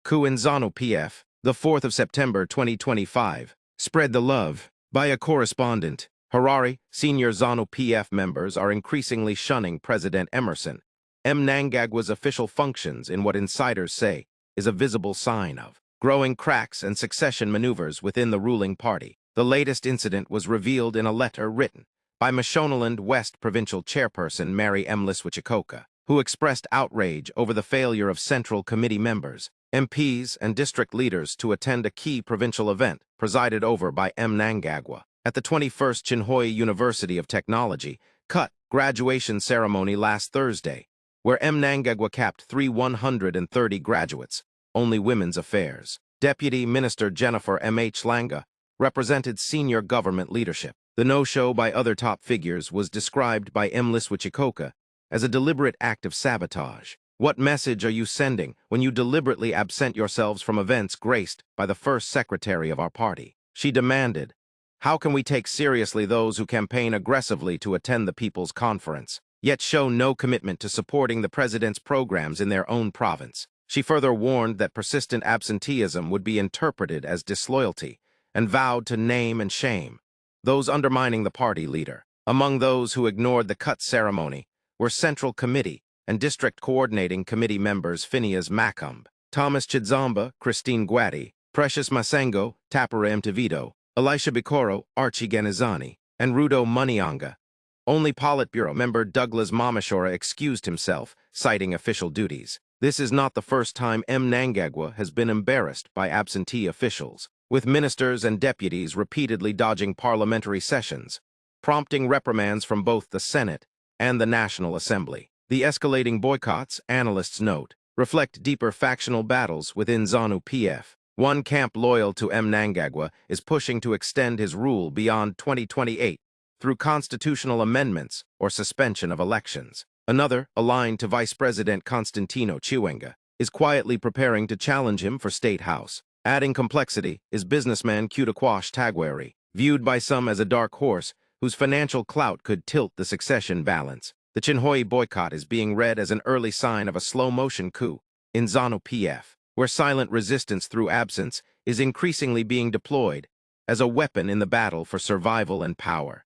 Coup In Zanu PF, the 4th of September 2025. Spread the love. By a correspondent. Harare, senior ZANU PF members are increasingly shunning President Emerson. Mnangagwa's official functions in what insiders say is a visible sign of growing cracks and succession maneuvers within the ruling party. The latest incident was revealed in a letter written by Mashonaland West Provincial Chairperson Mary M. Liswichikoka, who expressed outrage over the failure of Central Committee members, MPs, and district leaders to attend a key provincial event presided over by Mnangagwa at the 21st Chinhoyi University of Technology KUT graduation ceremony last Thursday, where Mnangagwa capped 130 graduates, only women's affairs. Deputy Minister Jennifer M.H. Langa represented senior government leadership. The no-show by other top figures was described by M. Liswichikoka as a deliberate act of sabotage. What message are you sending when you deliberately absent yourselves from events graced by the first secretary of our party? She demanded. How can we take seriously those who campaign aggressively to attend the People's Conference, yet show no commitment to supporting the president's programs in their own province? She further warned that persistent absenteeism would be interpreted as disloyalty and vowed to name and shame those undermining the party leader. Among those who ignored the KUT ceremony were Central Committee and District Coordinating Committee members Phineas Macomb, Thomas Chidzamba, Christine Guatti, Precious Masengo, Tapara Mtavito, Elisha Bikoro, Archie Ganizani, and Rudo Munianga. Only Politburo member Douglas Mamashora excused himself, citing official duties. This is not the first time Mnangagwa has been embarrassed by absentee officials, with ministers and deputies repeatedly dodging parliamentary sessions, prompting reprimands from both the Senate and the National Assembly. The escalating boycotts, analysts note, reflect deeper factional battles within ZANU PF. One camp loyal to Mnangagwa is pushing to extend his rule beyond 2028 through constitutional amendments or suspension of elections. Another, aligned to Vice President Constantino Chiwenga, is quietly preparing to challenge him for State House. Adding complexity is businessman KUTYA Tagwari, viewed by some as a dark horse whose financial clout could tilt the succession balance. The Chinhoyi boycott is being read as an early sign of a slow-motion coup in ZANU PF, where silent resistance through absence is increasingly being deployed as a weapon in the battle for survival and power.